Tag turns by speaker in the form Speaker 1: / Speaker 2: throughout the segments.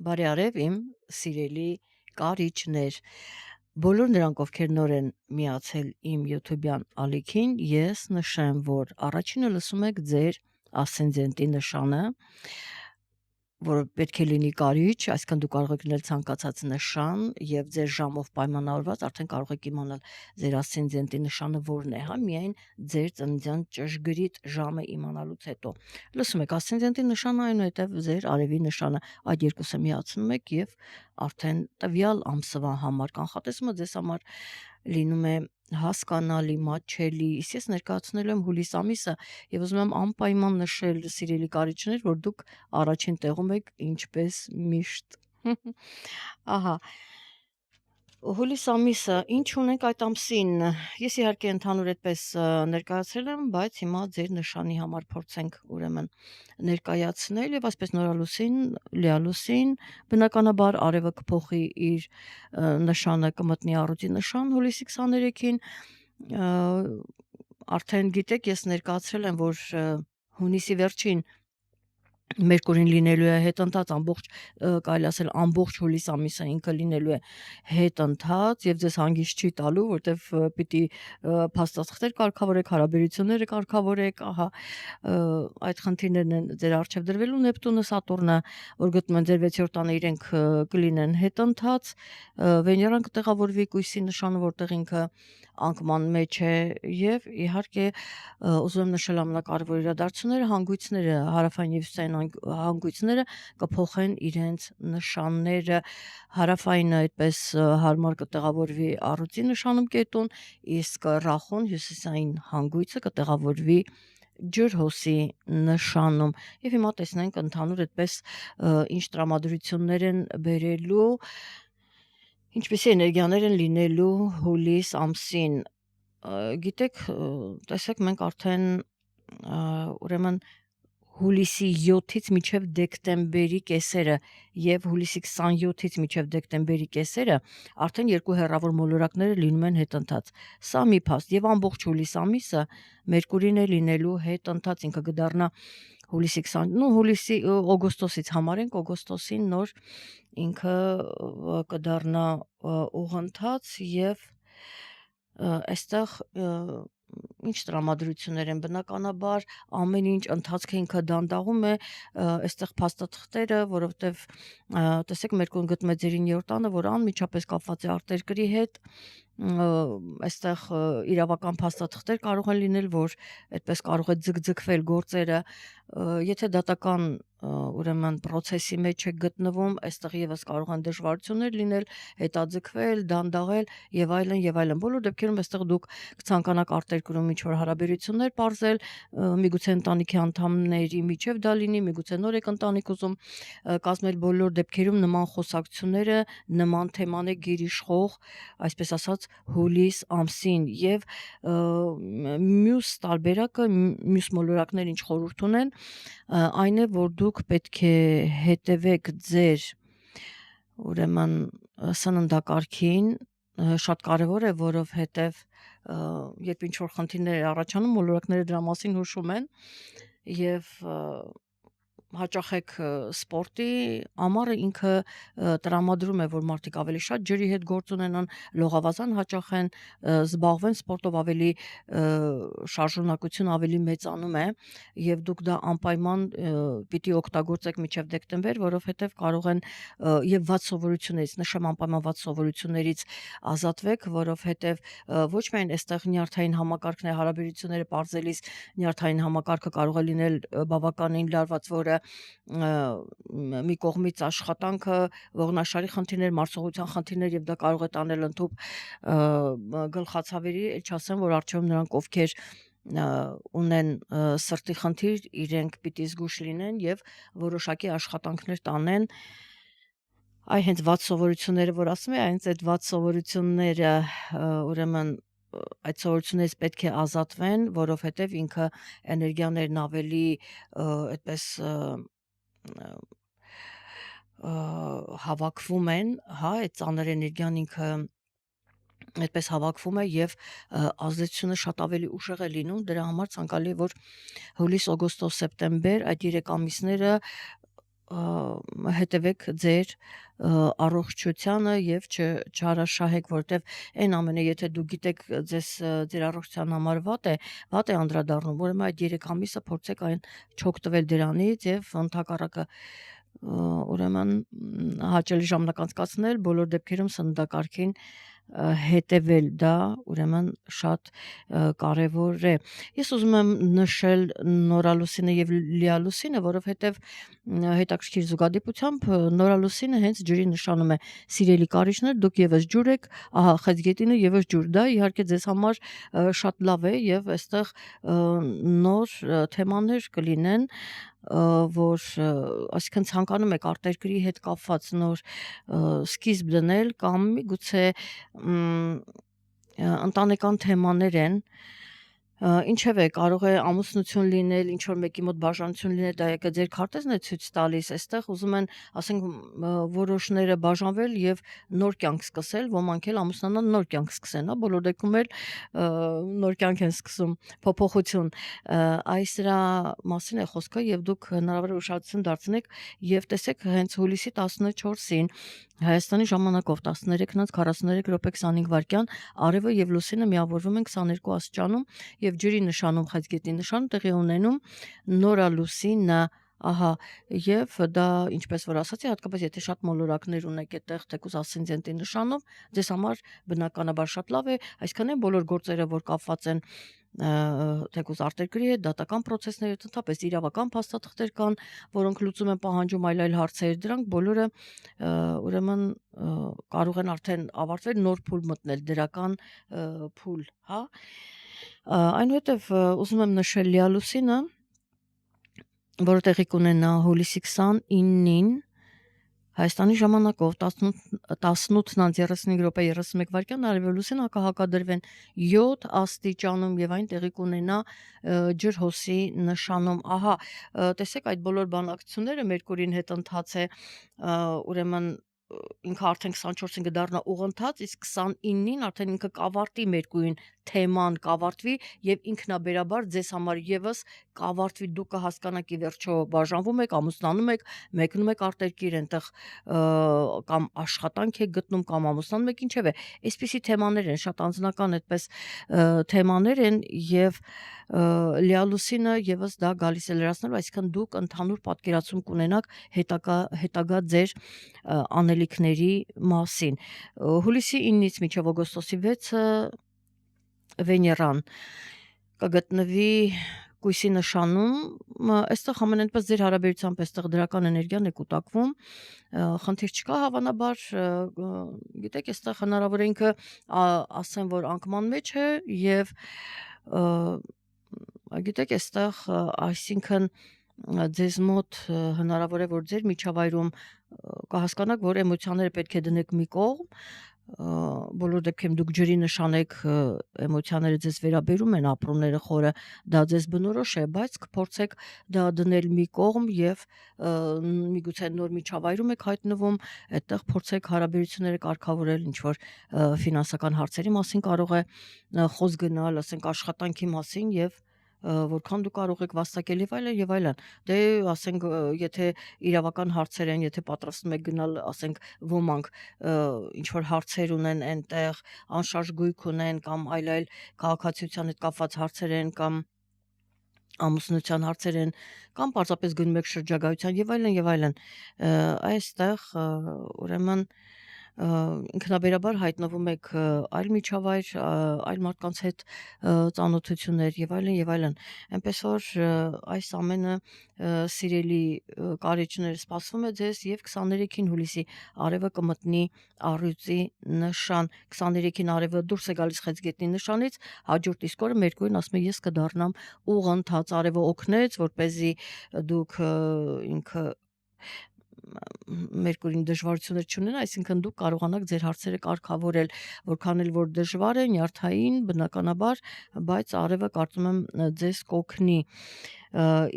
Speaker 1: Բարի արև իմ սիրելի կարիճներ։ Բոլոր նրանք, ովքեր նոր են միացել իմ YouTube-յան ալիքին, ես նշեմ, որ առաջինը լսում եք ձեր ասցենդենտի նշանը, որը պետք է լինի կարիճ, այսինքն դու կարող եք լինել ցանկացած նշան եւ ձեր ժամով պայմանավորված արդեն կարող եք իմանալ ձեր ասցենդենտի նշանը որն է, հա, միայն ձեր ծննդյան ճշգրիտ ժամը իմանալուց հետո։ Լսում եք, ասցենդենտի նշանը այնուհետև ձեր արևի նշանը, այդ երկուսը միացնում եք եւ արդեն տվյալ ամսվա համար կանխատեսումը ձեզ համար լինում է հասկանալի, մատչելի։ Իսկ ես ներկայացնելու եմ հուլիս ամիսը եւ ուզում եմ անպայման նշել, սիրելի կարիճներ, որ դուք առաջին տեղում եք ինչպես միշտ։ Ահա, հուլիս ամիսը ինչ ունենք այդ ամսին։ Ես իհարկե ընդհանուր այդպես ներկայացրել եմ, բայց հիմա ձեր նշանի համար փորձենք ուրեմն ներկայացնել եւ այսպես նորալուսին, լիալուսին, բնականաբար արևը կփոխի իր նշանը, կմտնի առուտի նշան հուլիսի 23-ին։ Արդեն գիտեք, ես ներկայացրել եմ, որ հունիսի վերջին Մերկուրին լինելու է հետընթաց ամբողջ, կարելի ասել ամբողջ հուլիս ամիսը ինքը լինելու է հետընթաց եւ ձեզ հանգիստ չի տալու, որտեվ պիտի փաստաթղթեր կարգավորեք, հարաբերությունները կարգավորեք, ահա այդ խնդիրներն են ձեր առջև դրվելու։ Նեպտունը, Սատուրնը, որ գտնում են ձեր 6-րդ տանը, իրենք կլինեն հետընթաց, Վեներան կտեղավորվի կույսի նշանը, որտեղ ինքը անկման մեջ է եւ իհարկե ուզում եմ նշել ամենակարևոր իրադարձությունները, հանգույցները, հարավային եւ հյուսիսային հանգույցները կփոխեն իրենց նշանները, հարավայինը այդպես հարմար կտեղավորվի առուտի նշանում կետուն, իսկ ռախուն հյուսիսային հանգույցը կտեղավորվի ջրհոսի նշանում եւ հիմա տեսնենք ընդհանուր այդպես ինչ տրամադրություններ են բերելու, ինչպիսի էներգիաներ են լինելու հուլիս ամսին։ Գիտեք, տեսեք, մենք արդեն ուրեմն հուլիսի 7-ից մինչև դեկտեմբերի կեսերը եւ հուլիսի 27-ից մինչև դեկտեմբերի կեսերը արդեն երկու հեռավոր մոլորակները լինում են հետընթաց։ Սա մի փաստ եւ ամբողջ հուլիս ամիսը Մերկուրին է լինելու հետընթաց, ինքը կդառնա հուլիսի 20, հուլիսի օգոստոսից համարենք, օգոստոսին նոր ինքը կդառնա ուղընթաց եւ այստեղ ինչ տրամադրություններ են, բնականաբար ամեն ինչ ընթացքը ինքը դանդաղում է, այստեղ փաստաթղթերը, որովհետև տեսեք Մերկուրին գտնում է ձեր 9-րդ տանը, որ անմիջապես կապված է արտերկրի հետ, այստեղ իրավական փաստաթղթեր կարող են լինել, որ այդպես կարող է ձգձգվել գործերը, եթե դատական ուրեմն process-ի մեջ եք գտնվում, այստեղ եւս կարող են դժվարություններ լինել, հետաձգվել, դանդաղել եւ այլն, բոլոր դեպքերում այստեղ դուք կցանկանաք արտերկրում ինչ-որ հարաբերություններ պարզել, միգուցե ընտանիքի անդամների միջև դա լինի, միգուցե նոր եք ընտանիք ուզում կազմել, բոլոր դեպքերում նման խոսակցությունները, նման թեման է գերիշխող, այսպես ասած, հուլիս ամսին եւ մյուս տարբերակը, մյուս մոլորակներ ինչ խորհուրդ ունեն, այն է, որ դուք պետք է հետևեք ձեր ուրեմն սննդակարգին, շատ կարևոր է, որովհետև երբ ինչ որ խնդիրներ առաջանում, մոլորակները դրա մասին հուշում են եւ հաճախեք սպորտի ամառը ինքը տրամադրում է, որ մարդիկ ավելի շատ ջրի հետ գործ ունենան, լողավազան հաճախեն, զբաղվեն սպորտով, ավելի շարժունակություն ավելի մեծանում է եւ դուք դա անպայման պիտի օգտագործեք մինչեւ դեկտեմբեր, որովհետեւ կարող են եւ վատ սովորություններից, նշեմ անպայման վատ սովորություններից ազատվեք, որովհետեւ ոչ միայն այստեղ նյարդային համակարգն է, հարաբերությունները պարզելիս նյարդային համակարգը կարող է լինել բավականին լարված, որը մի կողմից աշխատանքը, ողնաշարի խնդիրներ, մարսողության խնդիրներ եւ դա կարող է տանել ընդհուպ գլխացավերի, չասեմ, որ արդյոք նրանք ովքեր ունեն սրտի խնդիր, իրենք պիտի զգուշ լինեն եւ որոշակի աշխատանքներ տանեն հենց վատ սովորությունները, որ ասում եմ, հենց այդ վատ սովորությունները ուրեմն այդ սովորություններից պետք է ազատվեն, որովհետև ինքը էներգիաներն ավելի այդպես հավաքվում են, հա, այդ ծանր էներգիան ինքը այդպես հավաքվում է եւ ազդեցությունը շատ ավելի ուժեղ է լինում, դրա համար ցանկալի է, որ հուլիս, օգոստոս, սեպտեմբեր այդ 3 ամիսները հետևեք ձեր առողջությանը եւ չհարաշահեք, որովհետեւ այն ամենը, եթե դու գիտեք ձեր առողջության համար վատ է անդրադառնում, ուրեմն այդ 3 ամիսը փորձեք այն չօգտվել դրանից եւ ընդհակառակը ուրեմն հաճելի ժամանակ անցկացնել, բոլոր դեպքերում սննդակարգին հետևել, դա ուրեմն շատ կարևոր է։ Ես ուզում եմ նշել նորալուսինը եւ լիալուսինը, որովհետեւ հետաքրքիր զուգադիպությամբ նորալուսինը հենց ջրի նշանում է սիրելի կարիճներ, դուք եւս ջուր եք, ահա խեցգետինը եւս ջուր, դա իհարկե ձեզ համար շատ լավ է եւ այստեղ նոր թեմաներ կլինեն, որ այսինքն ցանկանում եք արտերկրի հետ կապված նոր սկիզբ դնել կամ միգուցե ընտանեկան թեմաներ են, ինչևէ կարող է ամուսնություն լինել, ինչ որ մեկի մոտ բաժանություն լինել, դա եկե ձեր քարտեզն է ցույց տալիս, այստեղ ուզում են, ասենք, որոշները բաժանվել եւ նոր կյանք սկսել, ոմանք էլ ամուսնանալ նոր կյանք սկսեն, հա, բոլոր դեպքում էլ նոր կյանք են սկսում, փոփոխություն, այս դրա մասին է խոսքը եւ դուք հնարավոր է ուշադրություն դարձնեք եւ տեսեք հենց հուլիսի 14-ին Հայաստանի ժամանակով 13:43 րոպե 25 վայրկյան արևը եւ լուսինը միավորվում են 22 աստիճանում եւ ջրի նշանում խեցգետի նշան տեղի ունենում նորալուսինը, ահա, եւ դա ինչպես որ ասացի, հատկապես եթե շատ մոլորակներ ունեք այդտեղ թեկուզ ասցենդենտի նշանով, ձեզ համար բնականաբար շատ լավ է, այսքան են բոլոր գործերը, որ կապված են թեկուզ արտերկրի հետ, դատական process-ները, ընդհանրապես իրավական փաստաթղթեր կան, որոնք լուծում են պահանջում այլ հարցեր, դրանք բոլորը ուրեմն կարող են արդեն ավարտվել, նոր փուլ մտնել, դրական փուլ, հա։ Այնուհետև ուզում եմ նշել լիալուսինը, որը տեղի կունենա հուլիսի 29-ին Հայաստանի ժամանակով 18:35 րոպե 31 վայրկյան արևելուսին հակահակադրվեն 7 աստիճանում եւ այն տեղի կունենա ջրհոսի նշանում, ահա, տեսեք այդ բոլոր բանակցությունները Մերկուրին հետ ընթաց է, ուրեմն ինքը արդեն 24-ին կդառնա ուղընթաց, իսկ 29-ին արդեն ինքը կավարտի Մերկուրին թեման կավարտվի եւ ինքնաբերաբար ձեզ համար եւս կավարտվի, դուք կհասկանաք ի վերջո բաժանվում եք, ամուսնանում եք, մեկնում եք արտերկիր, այնտեղ կամ աշխատանք եք գտնում կամ ամուսնանում եք, ինչևէ, այսպիսի թեմաներ են, շատ անձնական այդպես թեմաներ են եւ լիալուսինը եւս դա գալիս է լրացնելու, այսինքն դուք ընդհանուր պատկերացում կունենաք հետագա ձեր անելիքների մասին։ Հուլիսի 9-ից մինչև օգոստոսի 6-ը Վեներան կգտնվի Կույսի նշանում, այստեղ ամենայնպես ձեր հարաբերությամբ այստեղ դրական էներգիան է կուտակվում, խնդիր չկա հավանաբար, գիտեք, այստեղ հնարավոր է ինքը ասեմ, որ անկման մեջ է եւ գիտեք, այստեղ այսինքն ձեզ մոտ հնարավոր է որ ձեր միջավայրում կհասկանաք, որ էմոցիաները պետք է դնեք մի կողմ, բոլոր դեպքերում դուք ջրի նշան եք, էմոցիաները ձեզ վերաբերում են, ապրումները խորը, դա ձեզ բնորոշ է, բայց կփորձեք դա դնել մի կողմ եւ միգուցե նոր միջավայրում եք հայտնվում, այդտեղ փորձեք հարաբերությունները կարգավորել, ինչ որ ֆինանսական հարցերի մասին կարող է խոսք գնալ, ասենք աշխատանքի մասին եւ որքան դու կարող եք վաստակել եւ այլն, դե ասենք եթե իրավական հարցեր են, եթե պատրաստում եք գնալ, ասենք ոմանք ինչ որ հարցեր ունեն այնտեղ, անշարժ գույք ունեն կամ այլ քաղաքացիության հետ կապված հարցեր են կամ ամուսնության հարցեր են կամ պարզապես գնում եք շրջագայության եւ այլն, այստեղ ուրեմն ինքնաբերաբար հայտնվում եք այլ միջավայր, այլ մարդկանց հետ ծանոթություններ եւ այլն, այնպես որ այս ամենը սիրելի կարիճներ սպասվում է ձեզ եւ 23-ին հուլիսի արևը կմտնի առյուծի նշան, 23-ին արևը դուրս է գալիս խեցգետնի նշանից, հաջորդ իսկ օրը Մերկուրին ասում է ես կդառնամ ուղընթաց, արևը օգնեց, որպեսզի դուք ինքը Մերկուրին դժվարություններ չունենա, այսինքն դուք կարողանաք ձեր հարցերը կարգավորել, որքան էլ որ դժվար է, նյարդային, բնականաբար, բայց արևը կարծում եմ ձեզ կօգնի։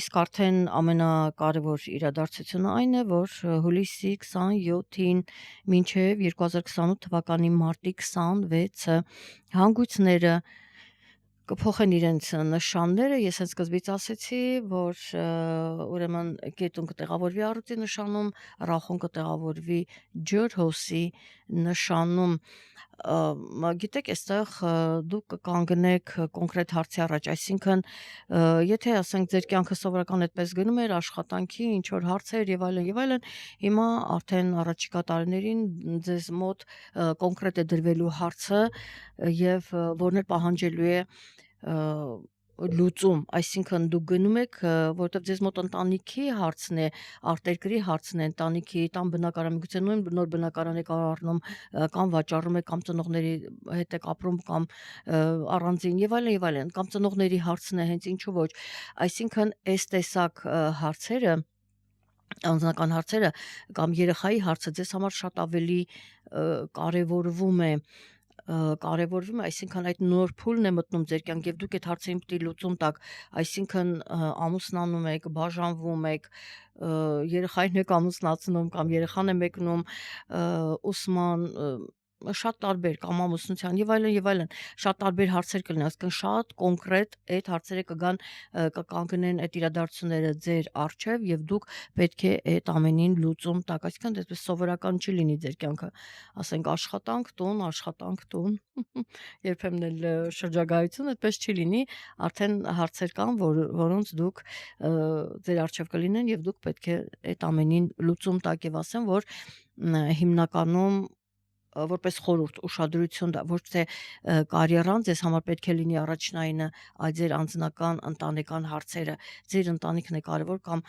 Speaker 1: Իսկ արդեն ամենակարևոր իրադարձությունը այն է, որ հուլիսի 27-ին մինչև 2028 թվականի մարտի 26-ը հանգույցները կփոխեն իրենց նշանները, ես հենց սկզբից ասեցի, որ ուրեմն կետուն կտեղավորվի առուտի նշանում, ռախուն կտեղավորվի ջրհոսի նշանում, գիտեք, այստեղ դուք կկանգնեք կոնկրետ հարցի առաջ, այսինքն եթե ասենք ձեր կյանքը սովորական այդպես գնում էր աշխատանքի, ինչ որ հարցեր եւ այլն, հիմա արդեն առաջիկա տարիներին ձեզ մոտ կոնկրետ է դրվելու հարցը եւ որն էլ պահանջելու է լուծում, այսինքն դուք գնում եք, որովհետև ձեզ մոտ ընտանիքի հարցն է, արտերկրի հարցն է, ընտանիքի տան բնակարան, միգուցե նույն նոր բնակարան եք առնում, կամ վաճառում եք, կամ ծնողների հետ եք ապրում, կամ առանձին եւ այլն, կամ ծնողների հարցն է, հենց ինչու ոչ, այսինքն այս տեսակ հարցերը անձնական հարցերը կամ երեխայի հարցը ձեզ համար շատ ավելի կարևորվում է, այսինքն այդ նոր փուլն է մտնում ձեր կյանք եւ դուք այդ հարցերին պիտի լուծում տաք, այսինքն ամուսնանում եք, բաժանվում եք, երեխային եք ամուսնացնում կամ երեխան է մեկնում ուսման շատ տարբեր կամ ամուսնության եւ այլն շատ տարբեր հարցեր կլինեն, այսինքն շատ կոնկրետ այդ հարցերը կկանգնեն այդ իրադարձությունները ձեր առջև եւ դուք պետք է այդ ամենին լուծում տաք, այսինքն այդպես սովորական չի լինի ձեր կյանքը, ասենք աշխատանք, տուն, երբեմն էլ շրջագայություն այդպես չի լինի, արդեն հարցեր կան, որոնց դուք ձեր առջև կլինեն եւ դուք պետք է այդ ամենին լուծում տաք եւ ասեմ, որ հիմնականում որպես խորհուրդ ուշադրություն դա ոչ թե կարիերան ձեզ համար պետք է լինի առաջնայինը, այլ ձեր անձնական ընտանեկան հարցերը, ձեր ընտանիքն է կարևոր կամ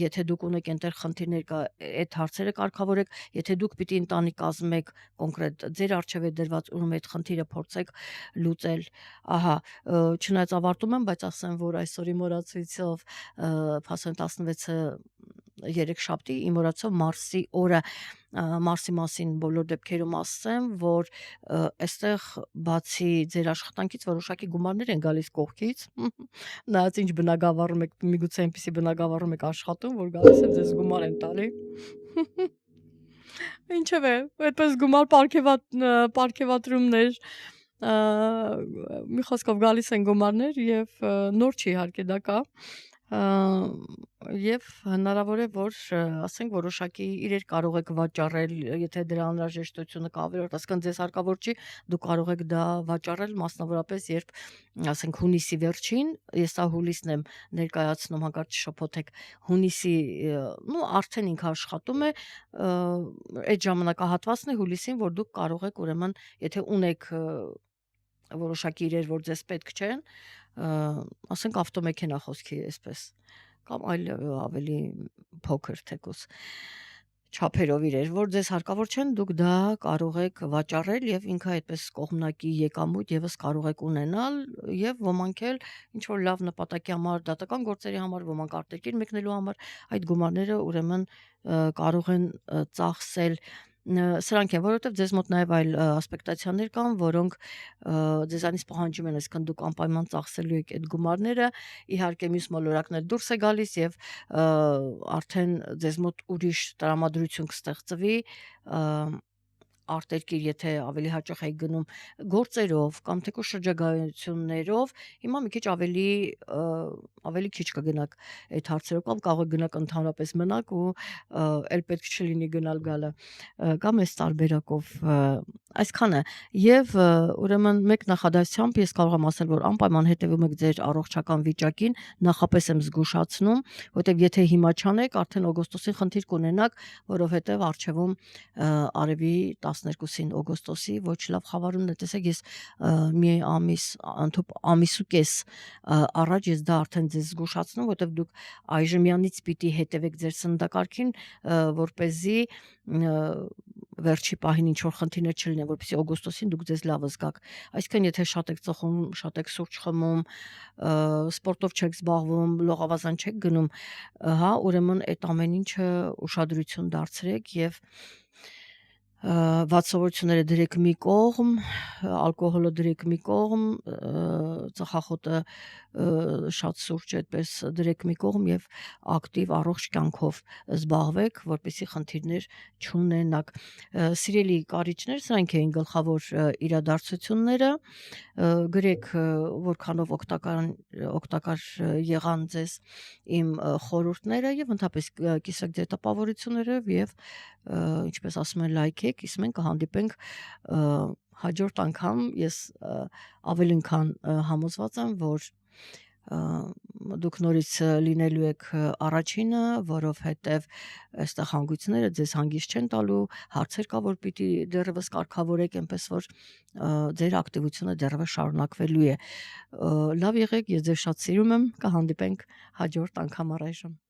Speaker 1: եթե դուք ունեք այնտեղ խնդիրներ կա, այդ հարցերը կարգավորեք, եթե դուք պիտի ընտանիք կազմեք կոնկրետ ձեր առջև է դրված ուրեմն այդ խնդիրը փորձեք լուծել, ահա, չնայած ավարտում եմ, բայց ասեմ, որ այսօրի մոռացույցով փաստորեն 16-ը երեքշաբթի իմ մոռացով Մարսի օրը Մարսի մասին բոլոր դեպքերում ասեմ, որ այստեղ բացի ձեր աշխատանքից որոշակի գումարներ են գալիս կողքից, նայած ինչ բնագավառում եք, միգուցե այնպեսի բնագավառում եք աշխատում, որ գալիս է ձեզ գումար են տալի։ Ինչևէ, այդպես գումար պարգևատրումներ մի խոսքով գալիս են գումարներ եւ նոր չի իհարկե դա կա եւ հնարավոր է որ ասենք որոշակի իրեր կարող եք վաճառել, եթե դրա անհրաժեշտությունը կա ավելորդ, ասկան ձեզ հարկավոր չի, դուք կարող եք դա վաճառել մասնավորապես երբ ասենք հունիսի վերջին, ես սա հուլիսն եմ ներկայացնում, հանկարծ շփոթեք, հունիսի, արդեն ինքը աշխատում է, այդ ժամանակահատվածն է հուլիսին, որ դուք կարող եք ուրեմն, եթե ունեք որոշակի իրեր, որ ձեզ պետք չեն, ասենք ավտոմեքենա խոսքի այսպես կամ այլ ավելի փոքր թեկուզ չափերով իրեր, որ ձեզ հարկավոր չեն, դուք դա կարող եք վաճառել եւ ինքը այդպես կողմնակի եկամուտ եւս կարող եք ունենալ եւ ոմանք էլ ինչ որ լավ նպատակի համար, դատական գործերի համար, ոմանք արտերկիր մեկնելու համար այդ գումարները ուրեմն կարող են ծախսել սրանք են, որովհետև ձեզ մոտ նաև այլ ասպեկտացիաներ կան, որոնք ձեզանից պահանջում են, այսինքն դուք անպայման ծախսելու եք այդ գումարները, իհարկե մյուս մոլորակն էլ դուրս է գալիս եւ արդեն ձեզ մոտ ուրիշ տրամադրություն կստեղծվի արտերկիր, եթե ավելի հաճախ եք գնում գործերով կամ թեկուզ շրջագայություններով, հիմա մի քիչ ավելի քիչ կգնաք այդ հարցերով կամ կարող եք գնաք ընդհանրապես մնաք ու էլ պետք չլինի գնալ գալը կամ այս տարբերակով այսքանը եւ ուրեմն մեկ նախադասությամբ ես կարող եմ ասել, որ անպայման հետևում եք ձեր առողջական վիճակին, նախապես եմ զգուշացնում, որտեվ եթե հիմա չանեք, արդեն օգոստոսին խնդիր կունենաք, որովհետեւ առջևում արևի 12-ին օգոստոսի ոչ լավ խավարումն է, տեսեք, ես մի ամիս ու կես առաջ ես դա արդեն ձեզ զգուշացնում, որտեվ դուք այժմյանից պիտի հետևեք ձեր սննդակարգին, որպեսզի վերջի պահին ինչ որ խնդիրներ չլինեն, որպեսզի օգոստոսին դուք ձեզ լավ զգաք։ Այսինքն եթե շատ եք ծխում, շատ եք սուրճ խմում, սպորտով չեք զբաղվում, լողավազան չեք գնում, հա, ուրեմն այդ ամեն ինչը ուշադրություն դարձրեք եւ վատ սովորությունները դրեք մի կողմ, ալկոհոլը դրեք մի կողմ, ծխախոտը շատ սուրճ այդպես դրեք մի կողմ եւ ակտիվ առողջ կյանքով զբաղվեք, որպեսզի խնդիրներ չունենաք։ Սիրելի կարիճներ, սրանք էին գլխավոր իրադարձությունները, գրեք որքանով օգտակար եղան ձեզ իմ խորհուրդները եւ ընդհանրապես կիսեք ձեր տպավորություններով եւ ինչպես ասում են լայքեք, իսկ մենք կհանդիպենք հաջորդ անգամ ես ավելին համոզված եմ, որ դուք նորից լինելու եք առաջինը, որովհետև այստեղ հանգույցները ձեզ հանգիստ չեն տալու, հարցեր կա, որ պիտի դեռևս կարգավորեք, այնպես որ ձեր ակտիվությունը դեռևս շարունակվելու է։ Լավ եղեք, ես ձեզ շատ սիրում եմ, կհանդիպենք հաջորդ անգամ առայժմ։